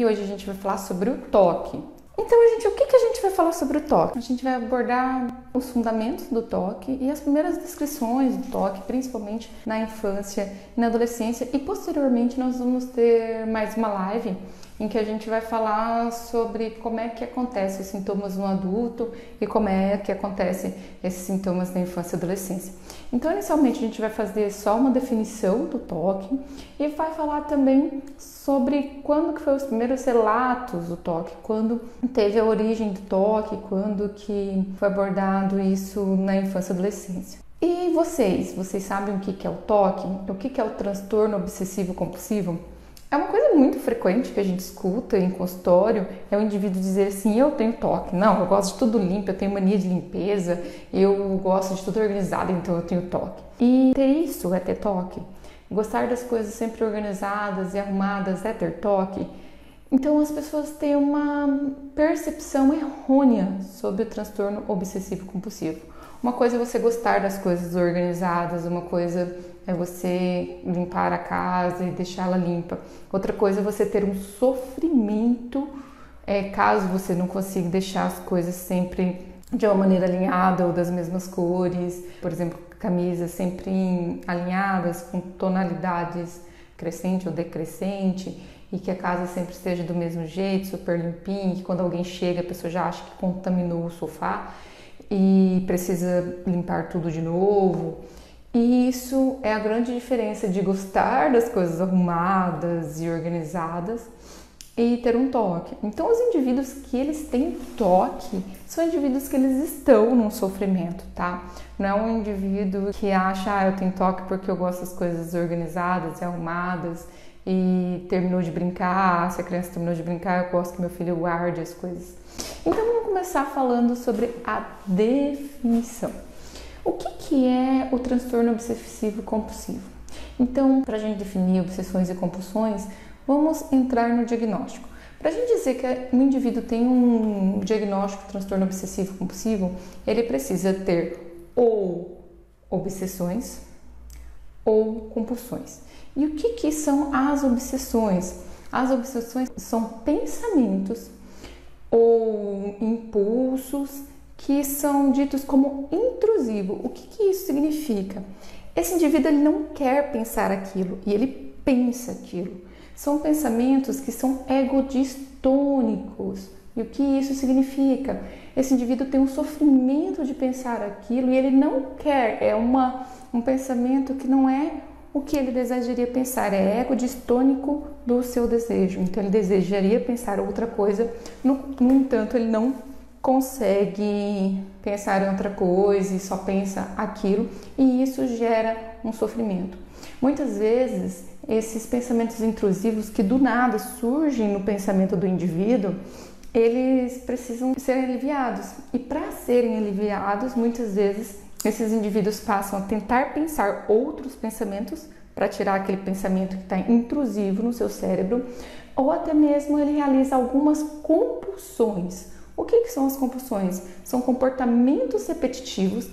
E hoje a gente vai falar sobre o toque. Então, o que a gente vai falar sobre o toque? A gente vai abordar os fundamentos do toque e as primeiras descrições do toque, principalmente na infância e na adolescência. E posteriormente nós vamos ter mais uma live em que a gente vai falar sobre como é que acontecem os sintomas no adulto e como é que acontecem esses sintomas na infância e adolescência. Então, inicialmente, a gente vai fazer só uma definição do toque e vai falar também sobre quando que foi os primeiros relatos do toque, quando teve a origem do toque, quando que foi abordado isso na infância e adolescência. E vocês sabem o que é o toque? O que é o transtorno obsessivo compulsivo? É uma coisa muito frequente que a gente escuta em consultório, é o indivíduo dizer assim, eu tenho toque. Não, eu gosto de tudo limpo, eu tenho mania de limpeza, eu gosto de tudo organizado, então eu tenho toque. E ter isso é ter toque. Gostar das coisas sempre organizadas e arrumadas é ter toque. Então as pessoas têm uma percepção errônea sobre o transtorno obsessivo compulsivo. Uma coisa é você gostar das coisas organizadas, uma coisa é você limpar a casa e deixá-la limpa. Outra coisa é você ter um sofrimento caso você não consiga deixar as coisas sempre de uma maneira alinhada ou das mesmas cores. Por exemplo, camisas sempre alinhadas com tonalidades crescente ou decrescente e que a casa sempre esteja do mesmo jeito, super limpinha, que quando alguém chega a pessoa já acha que contaminou o sofá e precisa limpar tudo de novo. E isso é a grande diferença de gostar das coisas arrumadas e organizadas e ter um toque. Então, os indivíduos que eles têm toque são indivíduos que eles estão num sofrimento, tá? Não é um indivíduo que acha, eu tenho toque porque eu gosto das coisas organizadas e arrumadas e terminou de brincar, se a criança terminou de brincar, eu gosto que meu filho guarde as coisas. Então, vamos começar falando sobre a definição. O que é o transtorno obsessivo compulsivo? Então, para a gente definir obsessões e compulsões, vamos entrar no diagnóstico. Para a gente dizer que um indivíduo tem um diagnóstico de transtorno obsessivo compulsivo, ele precisa ter ou obsessões ou compulsões. E o que são as obsessões? As obsessões são pensamentos ou impulsos que são ditos como intrusivo. O que isso significa? Esse indivíduo ele não quer pensar aquilo e ele pensa aquilo. São pensamentos que são egodistônicos. E o que isso significa? Esse indivíduo tem um sofrimento de pensar aquilo e ele não quer. É um pensamento que não é o que ele desejaria pensar, é egodistônico do seu desejo. Então ele desejaria pensar outra coisa, no entanto ele não consegue pensar em outra coisa e só pensa aquilo, e isso gera um sofrimento. Muitas vezes esses pensamentos intrusivos que do nada surgem no pensamento do indivíduo, eles precisam ser aliviados, e para serem aliviados, muitas vezes esses indivíduos passam a tentar pensar outros pensamentos para tirar aquele pensamento que está intrusivo no seu cérebro, ou até mesmo ele realiza algumas compulsões. O que são as compulsões? São comportamentos repetitivos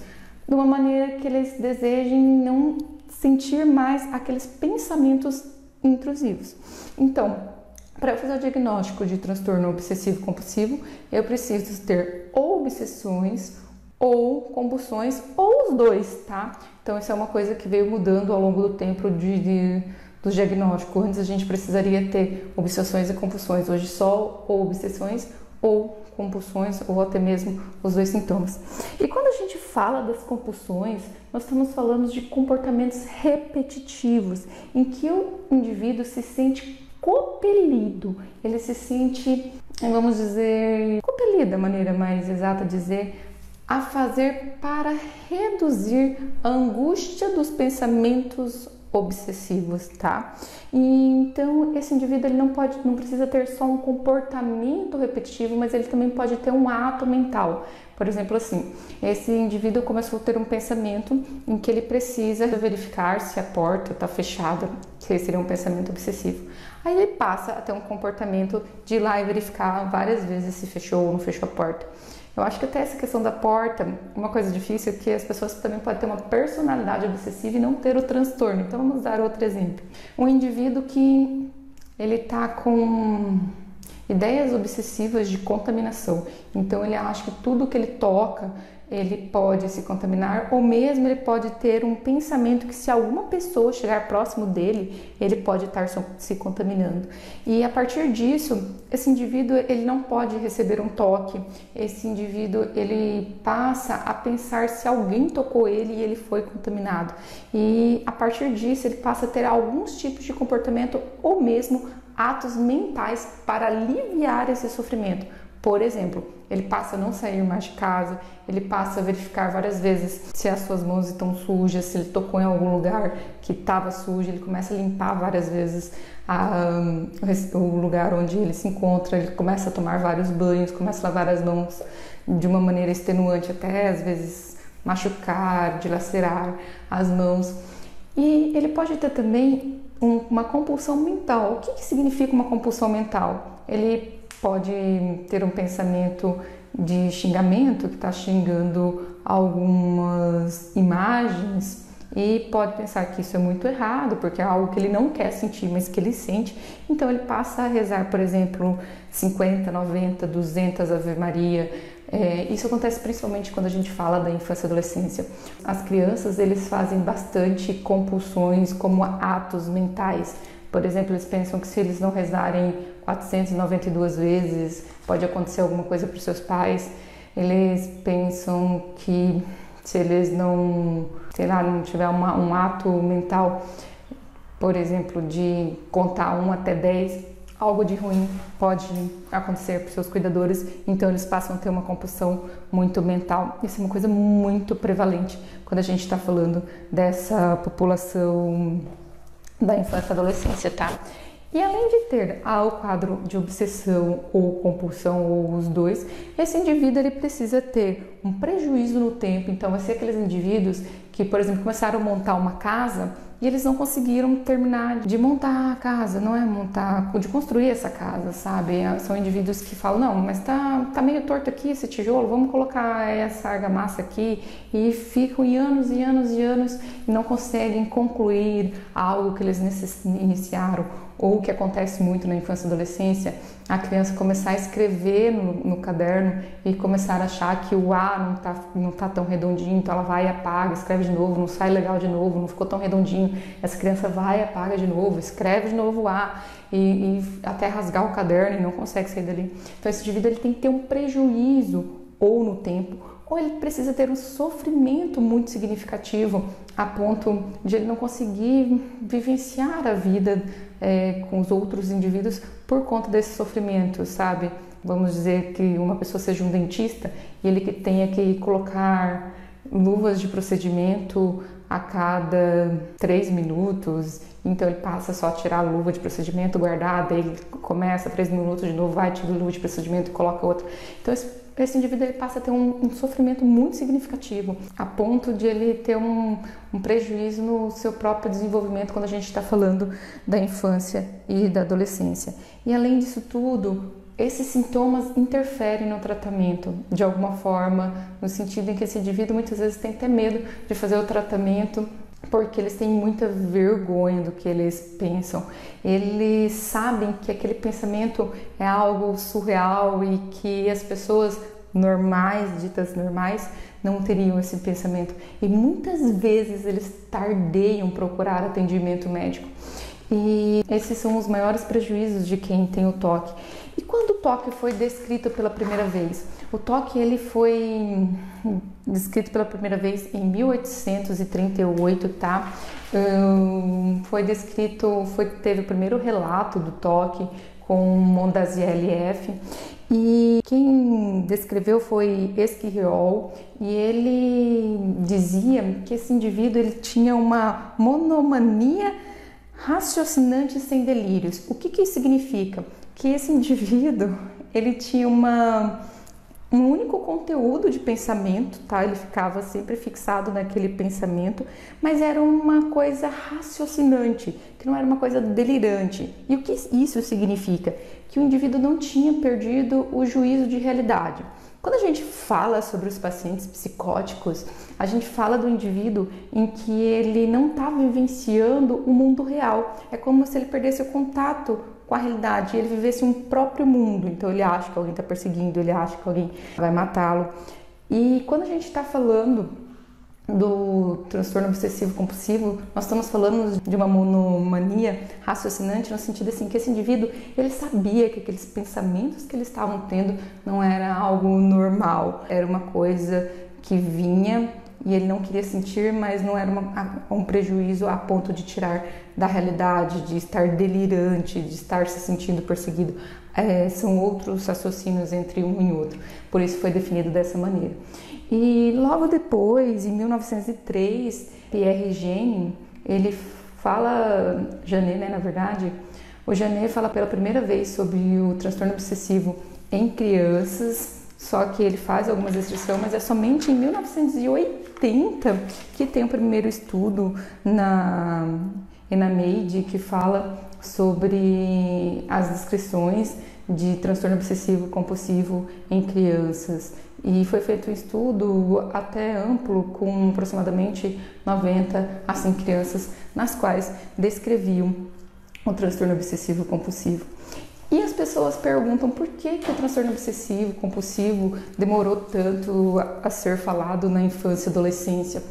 de uma maneira que eles desejem não sentir mais aqueles pensamentos intrusivos. Então, para eu fazer o diagnóstico de transtorno obsessivo compulsivo, eu preciso ter ou obsessões ou compulsões, ou os dois, tá? Então, isso é uma coisa que veio mudando ao longo do tempo do diagnóstico. Antes a gente precisaria ter obsessões e compulsões, hoje só ou obsessões ou compulsões, ou até mesmo os dois sintomas. E quando a gente fala das compulsões, nós estamos falando de comportamentos repetitivos, em que o indivíduo se sente compelido, ele se sente, vamos dizer, compelido, a maneira mais exata de dizer, a fazer para reduzir a angústia dos pensamentos obsessivos, tá? E então esse indivíduo ele não precisa ter só um comportamento repetitivo, mas ele também pode ter um ato mental. Por exemplo, assim, esse indivíduo começou a ter um pensamento em que ele precisa verificar se a porta está fechada, que seria um pensamento obsessivo. Aí ele passa a ter um comportamento de ir lá e verificar várias vezes se fechou ou não fechou a porta. Eu acho que até essa questão da porta, uma coisa difícil é que as pessoas também podem ter uma personalidade obsessiva e não ter o transtorno. Então vamos dar outro exemplo. Um indivíduo que ele tá com ideias obsessivas de contaminação. Então ele acha que tudo que ele toca ele pode se contaminar, ou mesmo ele pode ter um pensamento que se alguma pessoa chegar próximo dele, ele pode estar se contaminando. E a partir disso, esse indivíduo ele não pode receber um toque, esse indivíduo ele passa a pensar se alguém tocou ele e ele foi contaminado. E a partir disso ele passa a ter alguns tipos de comportamento ou mesmo atos mentais para aliviar esse sofrimento. Por exemplo, ele passa a não sair mais de casa, ele passa a verificar várias vezes se as suas mãos estão sujas, se ele tocou em algum lugar que estava sujo, ele começa a limpar várias vezes o lugar onde ele se encontra, ele começa a tomar vários banhos, começa a lavar as mãos de uma maneira extenuante, até às vezes machucar, dilacerar as mãos. E ele pode ter também uma compulsão mental. O que significa uma compulsão mental? Ele pode ter um pensamento de xingamento, que está xingando algumas imagens e pode pensar que isso é muito errado, porque é algo que ele não quer sentir, mas que ele sente. Então ele passa a rezar, por exemplo, 50, 90, 200 Ave Maria. Isso acontece principalmente quando a gente fala da infância e adolescência. As crianças, eles fazem bastante compulsões como atos mentais. Por exemplo, eles pensam que se eles não rezarem 492 vezes, pode acontecer alguma coisa para os seus pais. Eles pensam que se eles não, não tiver um ato mental, por exemplo, de contar 1 até 10, algo de ruim pode acontecer para os seus cuidadores, então eles passam a ter uma compulsão muito mental. Isso é uma coisa muito prevalente quando a gente está falando dessa população da infância e adolescência, tá? E além de ter o quadro de obsessão ou compulsão, ou os dois, esse indivíduo ele precisa ter um prejuízo no tempo. Então, vai ser aqueles indivíduos que, por exemplo, começaram a montar uma casa e eles não conseguiram terminar de montar a casa, não é montar, de construir essa casa, sabe? São indivíduos que falam, não, mas tá meio torto aqui esse tijolo, vamos colocar essa argamassa aqui, e ficam anos e anos e anos e não conseguem concluir algo que eles iniciaram. Ou o que acontece muito na infância e adolescência, a criança começar a escrever no caderno e começar a achar que o A não tá tão redondinho, então ela vai e apaga, escreve de novo, não sai legal de novo, não ficou tão redondinho. Essa criança vai e apaga de novo, escreve de novo o A e até rasgar o caderno e não consegue sair dali. Então esse indivíduo ele tem que ter um prejuízo ou no tempo, ou ele precisa ter um sofrimento muito significativo a ponto de ele não conseguir vivenciar a vida com os outros indivíduos por conta desse sofrimento, sabe? Vamos dizer que uma pessoa seja um dentista e ele que tenha que colocar luvas de procedimento a cada 3 minutos, então ele passa só a tirar a luva de procedimento, guardar, daí ele começa 3 minutos de novo, vai, tira a luva de procedimento e coloca outra. Então esse indivíduo ele passa a ter um sofrimento muito significativo, a ponto de ele ter um prejuízo no seu próprio desenvolvimento quando a gente está falando da infância e da adolescência. E além disso tudo, esses sintomas interferem no tratamento de alguma forma, no sentido em que esse indivíduo muitas vezes tem até medo de fazer o tratamento, porque eles têm muita vergonha do que eles pensam. Eles sabem que aquele pensamento é algo surreal e que as pessoas normais, ditas normais, não teriam esse pensamento. E muitas vezes eles tardeiam procurar atendimento médico. E esses são os maiores prejuízos de quem tem o toque. E quando o toque foi descrito pela primeira vez? O toque ele foi descrito pela primeira vez em 1838, tá? Teve o primeiro relato do toque com Mondaziel-F. E quem descreveu foi Esquirol, e ele dizia que esse indivíduo ele tinha uma monomania raciocinante sem delírios. O que isso significa? Que esse indivíduo ele tinha um único conteúdo de pensamento, tá? Ele ficava sempre fixado naquele pensamento, mas era uma coisa raciocinante, que não era uma coisa delirante. E o que isso significa? Que o indivíduo não tinha perdido o juízo de realidade. Quando a gente fala sobre os pacientes psicóticos, a gente fala do indivíduo em que ele não está vivenciando o mundo real. É como se ele perdesse o contato com a realidade, ele vivesse um próprio mundo. Então ele acha que alguém está perseguindo, ele acha que alguém vai matá-lo. E quando a gente está falando do transtorno obsessivo compulsivo, nós estamos falando de uma monomania raciocinante, no sentido assim que esse indivíduo, ele sabia que aqueles pensamentos que eles estavam tendo não era algo normal, era uma coisa que vinha e ele não queria sentir, mas não era um prejuízo a ponto de tirar da realidade, de estar delirante, de estar se sentindo perseguido. São outros raciocínios entre um e outro, por isso foi definido dessa maneira. E logo depois, em 1903, Pierre Janet, ele fala, Janet, né, na verdade, o Janet fala pela primeira vez sobre o transtorno obsessivo em crianças, só que ele faz algumas restrições, mas é somente em 1980 que tem o primeiro estudo na NIMH que fala sobre as descrições de transtorno obsessivo compulsivo em crianças. E foi feito um estudo até amplo com aproximadamente 90 a 100 crianças, nas quais descreviam o transtorno obsessivo compulsivo. E as pessoas perguntam por que o transtorno obsessivo compulsivo demorou tanto a ser falado na infância e adolescência.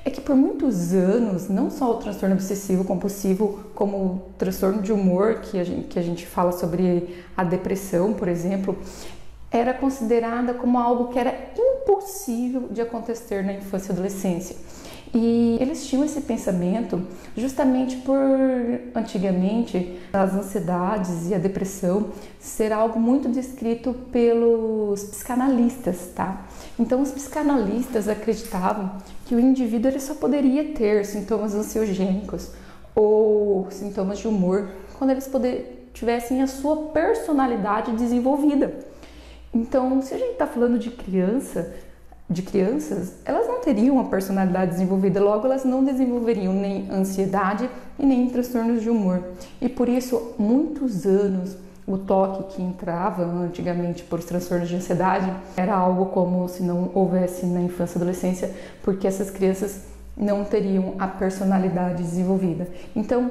É que por muitos anos, não só o transtorno obsessivo compulsivo, como o transtorno de humor, que a gente fala sobre a depressão, por exemplo, era considerada como algo que era impossível de acontecer na infância e adolescência. E eles tinham esse pensamento justamente por, antigamente, as ansiedades e a depressão ser algo muito descrito pelos psicanalistas, tá? Então, os psicanalistas acreditavam que o indivíduo ele só poderia ter sintomas ansiogênicos ou sintomas de humor quando eles tivessem a sua personalidade desenvolvida. Então, se a gente está falando de crianças, elas não teriam uma personalidade desenvolvida, logo elas não desenvolveriam nem ansiedade e nem transtornos de humor. E por isso, muitos anos, o toque que entrava antigamente por transtornos de ansiedade era algo como se não houvesse na infância e adolescência, porque essas crianças não teriam a personalidade desenvolvida. Então,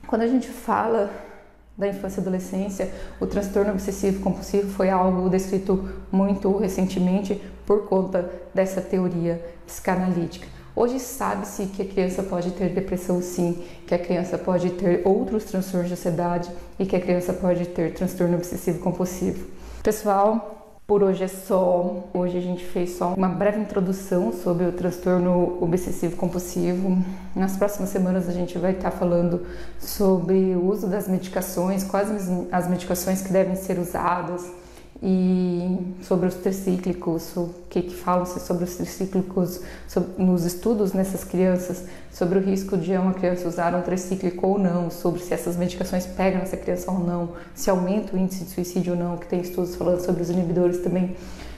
quando a gente fala da infância e adolescência, o transtorno obsessivo compulsivo foi algo descrito muito recentemente por conta dessa teoria psicanalítica. Hoje sabe-se que a criança pode ter depressão sim, que a criança pode ter outros transtornos de ansiedade e que a criança pode ter transtorno obsessivo compulsivo. Pessoal, por hoje é só. Hoje a gente fez só uma breve introdução sobre o transtorno obsessivo compulsivo. Nas próximas semanas a gente vai estar falando sobre o uso das medicações, quais as medicações que devem ser usadas e sobre os tricíclicos, o que falam-se sobre os tricíclicos nos estudos nessas crianças, sobre o risco de uma criança usar um tricíclico ou não, sobre se essas medicações pegam nessa criança ou não, se aumenta o índice de suicídio ou não, que tem estudos falando sobre os inibidores também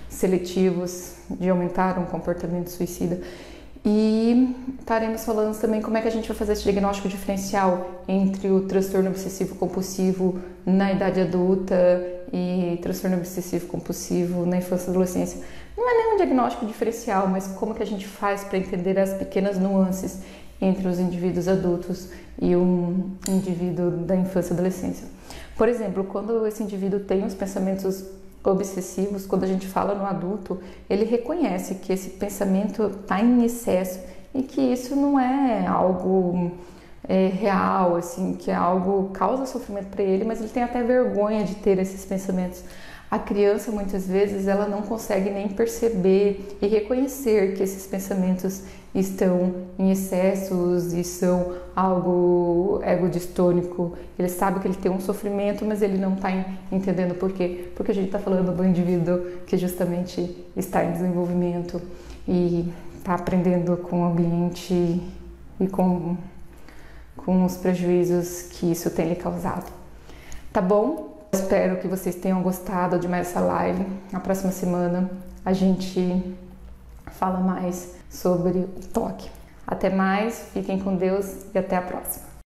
seletivos de aumentar um comportamento suicida. E estaremos falando também como é que a gente vai fazer esse diagnóstico diferencial entre o transtorno obsessivo compulsivo na idade adulta e transtorno obsessivo compulsivo na infância e adolescência. Não é nenhum diagnóstico diferencial, mas como que a gente faz para entender as pequenas nuances entre os indivíduos adultos e um indivíduo da infância e adolescência. Por exemplo, quando esse indivíduo tem os pensamentos obsessivos, quando a gente fala no adulto, ele reconhece que esse pensamento está em excesso e que isso não é algo real, assim, que é algo que causa sofrimento para ele, mas ele tem até vergonha de ter esses pensamentos. A criança, muitas vezes, ela não consegue nem perceber e reconhecer que esses pensamentos estão em excessos e são algo egodistônico. Ele sabe que ele tem um sofrimento, mas ele não está entendendo por quê. Porque a gente está falando do indivíduo que justamente está em desenvolvimento e está aprendendo com o ambiente e com os prejuízos que isso tem lhe causado. Tá bom? Espero que vocês tenham gostado de mais essa live. Na próxima semana a gente fala mais sobre o toque. Até mais, fiquem com Deus e até a próxima.